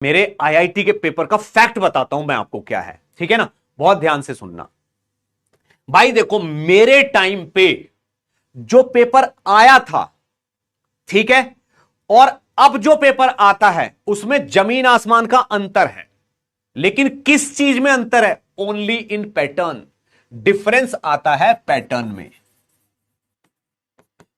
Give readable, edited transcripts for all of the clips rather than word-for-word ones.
मेरे आईआईटी के पेपर का फैक्ट बताता हूं मैं आपको क्या है, ठीक है ना, बहुत ध्यान से सुनना भाई। देखो मेरे टाइम पे जो पेपर आया था, ठीक है, और अब जो पेपर आता है उसमें जमीन आसमान का अंतर है। लेकिन किस चीज में अंतर है? Only in pattern. डिफरेंस आता है पैटर्न में।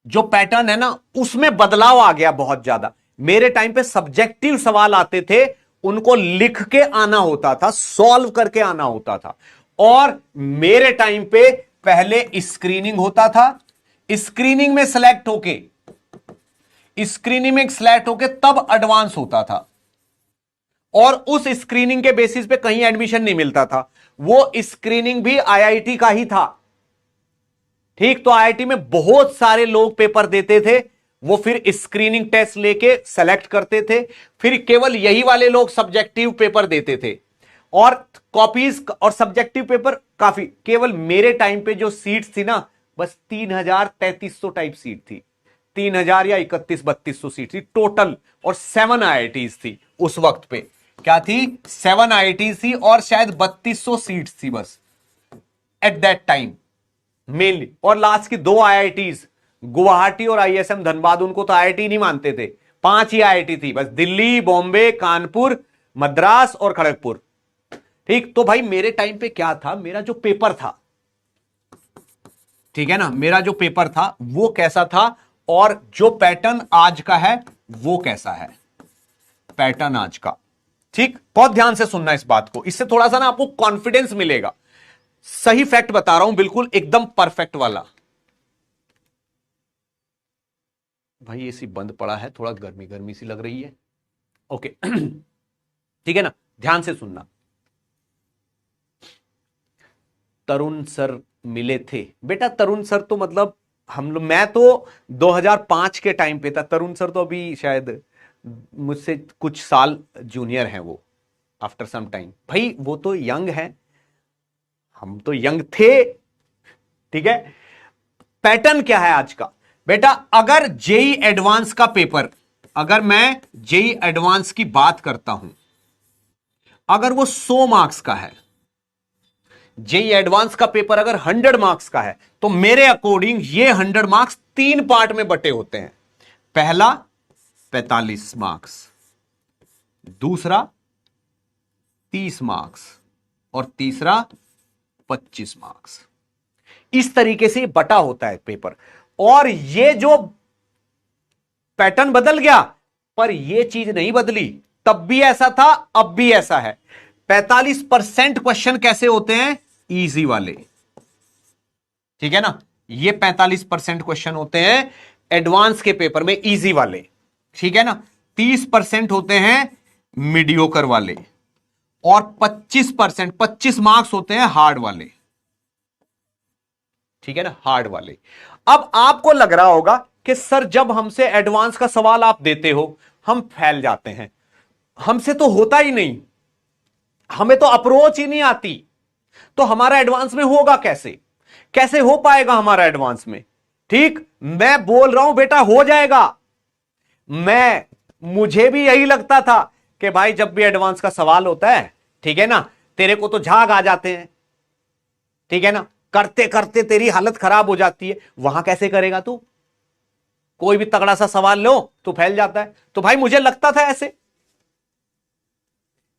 जो पैटर्न है ना उसमें बदलाव आ गया बहुत ज्यादा। मेरे टाइम पे सब्जेक्टिव सवाल आते थे, उनको लिख के आना होता था, सॉल्व करके आना होता था। और मेरे टाइम पे पहले स्क्रीनिंग होता था, स्क्रीनिंग में सिलेक्ट होके तब एडवांस होता था। और उस स्क्रीनिंग के बेसिस पे कहीं एडमिशन नहीं मिलता था, वो स्क्रीनिंग भी आईआईटी का ही था। ठीक, तो आईआईटी में बहुत सारे लोग पेपर देते थे, वो फिर स्क्रीनिंग टेस्ट लेके सेलेक्ट करते थे, फिर केवल यही वाले लोग सब्जेक्टिव पेपर देते थे। और कॉपीज और सब्जेक्टिव पेपर काफी, केवल मेरे टाइम पे जो सीट्स थी ना बस 3,3300 टाइप सीट थी, 3,000 या 31-3200 सीट थी टोटल। और 7 आईआईटीज थी उस वक्त पे। क्या थी? 7 आईआईटी थी और शायद 3200 सीट्स थी बस एट दैट टाइम मेनली। और लास्ट की 2 आईआईटीज गुवाहाटी और आईएसएम धनबाद, उनको तो आईआईटी नहीं मानते थे। 5 ही आईआईटी थी बस, दिल्ली, बॉम्बे, कानपुर, मद्रास और खड़गपुर। ठीक, तो भाई मेरे टाइम पे क्या था, मेरा जो पेपर था, ठीक है ना, मेरा जो पेपर था वो कैसा था, और जो पैटर्न आज का है वो कैसा है, पैटर्न आज का। ठीक, बहुत ध्यान से सुनना इस बात को, इससे थोड़ा सा ना आपको कॉन्फिडेंस मिलेगा। सही फैक्ट बता रहा हूं, बिल्कुल एकदम परफेक्ट वाला। भाई एसी बंद पड़ा है, थोड़ा गर्मी गर्मी सी लग रही है। ओके ठीक है ना, ध्यान से सुनना। तरुण सर मिले थे बेटा, तरुण सर तो मतलब हम लोग, मैं तो 2005 के टाइम पे था, तरुण सर तो अभी शायद मुझसे कुछ साल जूनियर हैं वो, आफ्टर सम टाइम। भाई वो तो यंग है, हम तो यंग थे, ठीक है। पैटर्न क्या है आज का बेटा? अगर जेई एडवांस का पेपर, अगर मैं जेई एडवांस की बात करता हूं, अगर वो 100 मार्क्स का है, जेई एडवांस का पेपर अगर 100 मार्क्स का है, तो मेरे अकॉर्डिंग ये 100 मार्क्स 3 पार्ट में बटे होते हैं। पहला 45 मार्क्स, दूसरा 30 मार्क्स और तीसरा 25 मार्क्स। इस तरीके से बटा होता है पेपर। और ये जो पैटर्न बदल गया, पर ये चीज नहीं बदली। तब भी ऐसा था, अब भी ऐसा है। 45% क्वेश्चन कैसे होते हैं? इजी वाले, ठीक है ना, ये 45% क्वेश्चन होते हैं एडवांस के पेपर में, इजी वाले, ठीक है ना। 30% होते हैं मीडियोकर वाले, और 25%, 25 मार्क्स होते हैं हार्ड वाले, ठीक है ना, हार्ड वाले। अब आपको लग रहा होगा कि सर जब हमसे एडवांस का सवाल आप देते हो हम फैल जाते हैं। हमसे तो होता ही नहीं, हमें तो अप्रोच ही नहीं आती, तो हमारा एडवांस में होगा कैसे? कैसे हो पाएगा हमारा एडवांस में? ठीक, मैं बोल रहा हूं बेटा हो जाएगा। मुझे भी यही लगता था कि भाई जब भी एडवांस का सवाल होता है, ठीक है ना, तेरे को तो झाग आ जाते हैं, ठीक है ना, करते करते तेरी हालत खराब हो जाती है। वहां कैसे करेगा तू? कोई भी तगड़ा सा सवाल लो तो फैल जाता है। तो भाई मुझे लगता था ऐसे,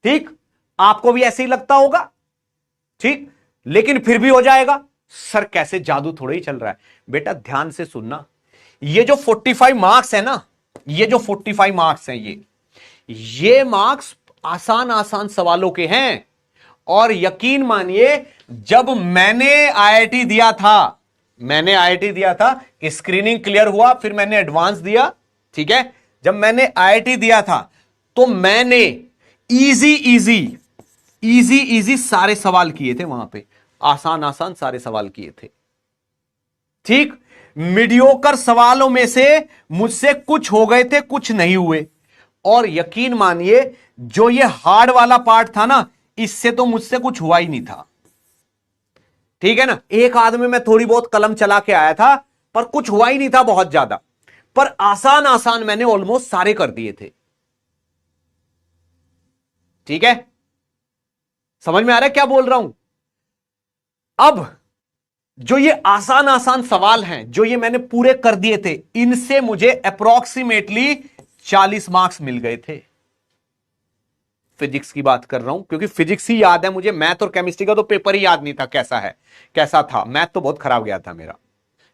ठीक, आपको भी ऐसे ही लगता होगा, ठीक, लेकिन फिर भी हो जाएगा। सर कैसे, जादू थोड़ा ही चल रहा है। बेटा ध्यान से सुनना, ये जो 45 मार्क्स है ना, ये जो 45 मार्क्स हैं, ये मार्क्स आसान आसान सवालों के हैं। और यकीन मानिए जब मैंने आईआईटी दिया था, स्क्रीनिंग क्लियर हुआ, फिर मैंने एडवांस दिया, ठीक है। जब मैंने आईआईटी दिया था तो मैंने इजी सारे सवाल किए थे वहां पे, आसान आसान सारे सवाल किए थे, ठीक। मीडियोकर सवालों में से मुझसे कुछ हो गए थे, कुछ नहीं हुए। और यकीन मानिए जो ये हार्ड वाला पार्ट था ना, इससे तो मुझसे कुछ हुआ ही नहीं था, ठीक है ना। एक आदमी में थोड़ी बहुत कलम चला के आया था, पर कुछ हुआ ही नहीं था बहुत ज्यादा। पर आसान आसान मैंने ऑलमोस्ट सारे कर दिए थे, ठीक है, समझ में आ रहा है क्या बोल रहा हूं? अब जो ये आसान आसान सवाल हैं जो ये मैंने पूरे कर दिए थे, इनसे मुझे अप्रोक्सीमेटली 40 मार्क्स मिल गए थे। फिजिक्स की बात कर रहा हूं क्योंकि फिजिक्स ही याद है मुझे, मैथ और केमिस्ट्री का तो पेपर ही याद नहीं था कैसा है कैसा था। मैथ तो बहुत खराब गया था मेरा,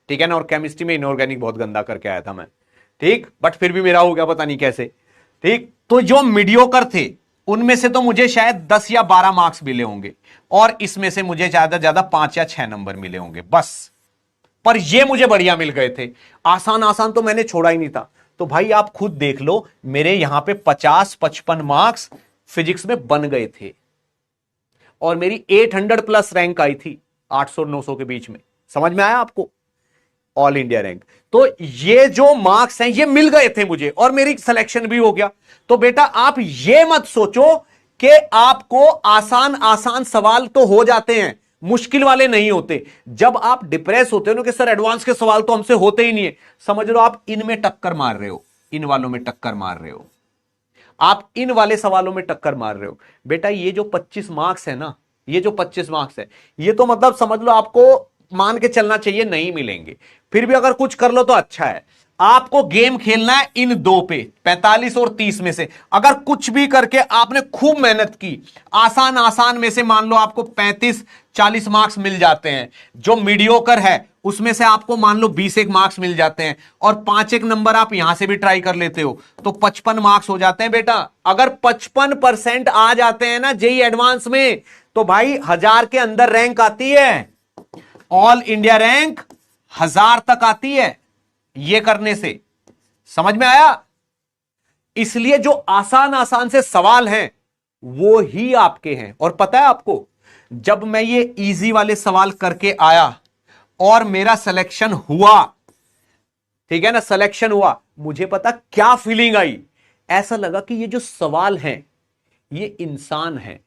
ठीक है ना, और केमिस्ट्री में इनऑर्गेनिक बहुत गंदा करके आया था मैं, ठीक, बट फिर भी मेरा हो गया पता नहीं कैसे, ठीक। तो जो मीडियोकर थे उनमें से तो मुझे शायद 10 या 12 मार्क्स मिले होंगे, और इसमें से मुझे ज्यादा ज्यादा 5 या 6 नंबर मिले होंगे बस। पर ये मुझे बढ़िया मिल गए थे, आसान आसान तो मैंने छोड़ा ही नहीं था। तो भाई आप खुद देख लो, मेरे यहां पे 50-55 मार्क्स फिजिक्स में बन गए थे, और मेरी 800 प्लस रैंक आई थी, 800-900 के बीच में। समझ में आया आपको? All India rank. तो ये जो मार्क्स हैं ये मिल गए थे मुझे, और मेरी सिलेक्शन भी हो गया। तो बेटा आप ये मत सोचो कि आपको आसान आसान सवाल तो हो जाते हैं, मुश्किल वाले नहीं होते। जब आप डिप्रेस होते हो ना कि सर एडवांस के सवाल तो हमसे होते ही नहीं है, समझ लो आप इनमें टक्कर मार रहे हो, इन वालों में टक्कर मार रहे हो, आप इन वाले सवालों में टक्कर मार रहे हो। बेटा ये जो 25 मार्क्स है ना, ये जो 25 मार्क्स है, ये तो मतलब समझ लो आपको मान के चलना चाहिए नहीं मिलेंगे, फिर भी अगर कुछ कर लो तो अच्छा है। आपको गेम खेलना है इन दो पे, 45 और 30 में से। अगर कुछ भी करके आपने खूब मेहनत की, आसान आसान में से मान लो आपको 35-40 मार्क्स मिल जाते हैं, जो मीडियोकर है उसमें से आपको मान लो 20 मार्क्स मिल जाते हैं, और 5 नंबर आप यहां से भी ट्राई कर लेते हो, तो 55 मार्क्स हो जाते हैं बेटा। अगर 55% आ जाते हैं ना जेई एडवांस में, तो भाई 1000 के अंदर रैंक आती है, ऑल इंडिया रैंक 1000 तक आती है ये करने से। समझ में आया? इसलिए जो आसान आसान से सवाल हैं वो ही आपके हैं। और पता है आपको, जब मैं ये इजी वाले सवाल करके आया और मेरा सिलेक्शन हुआ, ठीक है ना, सिलेक्शन हुआ, मुझे पता क्या फीलिंग आई? ऐसा लगा कि ये जो सवाल हैं ये इंसान हैं,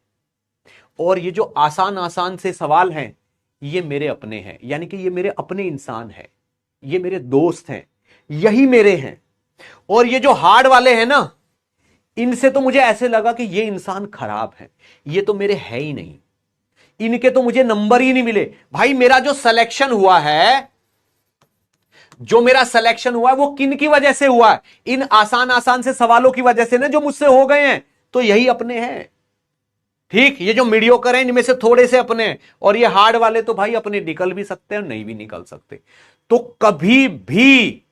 और ये जो आसान आसान से सवाल हैं ये मेरे अपने हैं, यानी कि ये मेरे अपने इंसान हैं, ये मेरे दोस्त हैं, यही मेरे हैं। और ये जो हार्ड वाले हैं ना, इनसे तो मुझे ऐसे लगा कि ये इंसान खराब है, ये तो मेरे है ही नहीं, इनके तो मुझे नंबर ही नहीं मिले। भाई मेरा जो सिलेक्शन हुआ है, जो मेरा सिलेक्शन हुआ है वो किन की वजह से हुआ है? इन आसान आसान से सवालों की वजह से ना, जो मुझसे हो गए हैं। तो यही अपने हैं, ठीक। ये जो मीडियोकर हैं इनमें से थोड़े से अपने हैं, और ये हार्ड वाले तो भाई अपने निकल भी सकते हैं और नहीं भी निकल सकते। तो कभी भी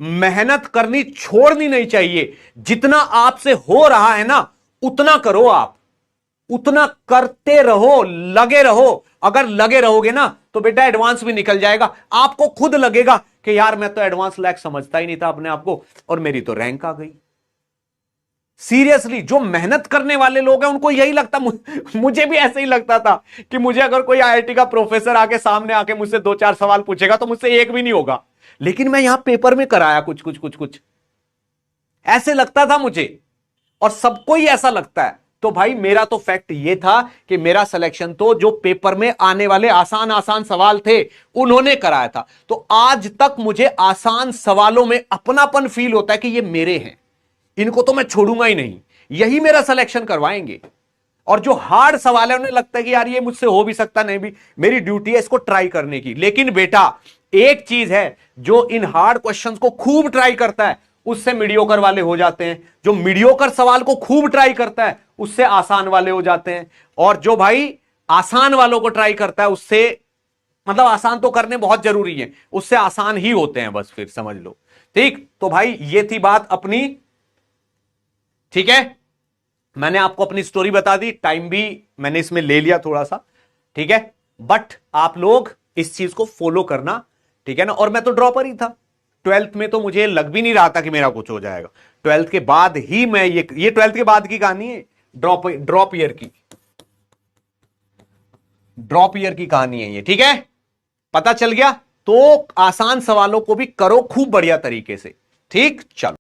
मेहनत करनी छोड़नी नहीं चाहिए। जितना आपसे हो रहा है ना उतना करो, आप उतना करते रहो, लगे रहो। अगर लगे रहोगे ना तो बेटा एडवांस भी निकल जाएगा। आपको खुद लगेगा कि यार मैं तो एडवांस लायक समझता ही नहीं था अपने आप को, और मेरी तो रैंक आ गई। सीरियसली जो मेहनत करने वाले लोग हैं उनको यही लगता, मुझे भी ऐसे ही लगता था कि मुझे अगर कोई आईआईटी का प्रोफेसर आके सामने आके मुझसे 2-4 सवाल पूछेगा तो मुझसे एक भी नहीं होगा, लेकिन मैं यहां पेपर में कराया कुछ कुछ कुछ कुछ, ऐसे लगता था मुझे, और सबको ही ऐसा लगता है। तो भाई मेरा तो फैक्ट ये था कि मेरा सिलेक्शन तो जो पेपर में आने वाले आसान आसान सवाल थे उन्होंने कराया था। तो आज तक मुझे आसान सवालों में अपनापन फील होता है कि ये मेरे हैं, इनको तो मैं छोड़ूंगा ही नहीं, यही मेरा सिलेक्शन करवाएंगे। और जो हार्ड सवाल है उन्हें लगता है कि यार ये मुझसे हो भी सकता, नहीं भी, मेरी ड्यूटी है इसको ट्राई करने की। लेकिन बेटा एक चीज है, जो इन हार्ड क्वेश्चंस को खूब ट्राई करता है उससे मीडियोकर वाले हो जाते हैं, जो मीडियोकर सवाल को खूब ट्राई करता है उससे आसान वाले हो जाते हैं, और जो भाई आसान वालों को ट्राई करता है उससे, मतलब आसान तो करने बहुत जरूरी है, उससे आसान ही होते हैं बस, फिर समझ लो, ठीक। तो भाई ये थी बात अपनी, ठीक है। मैंने आपको अपनी स्टोरी बता दी, टाइम भी मैंने इसमें ले लिया थोड़ा सा, ठीक है, बट आप लोग इस चीज को फॉलो करना, ठीक है ना। और मैं तो ड्रॉपर ही था 12th में, तो मुझे लग भी नहीं रहा था कि मेरा कुछ हो जाएगा। 12th के बाद ही मैं ये 12th के बाद की कहानी है, ड्रॉप ईयर की कहानी है ये, ठीक है। पता चल गया? तो आसान सवालों को भी करो खूब बढ़िया तरीके से, ठीक। चलो।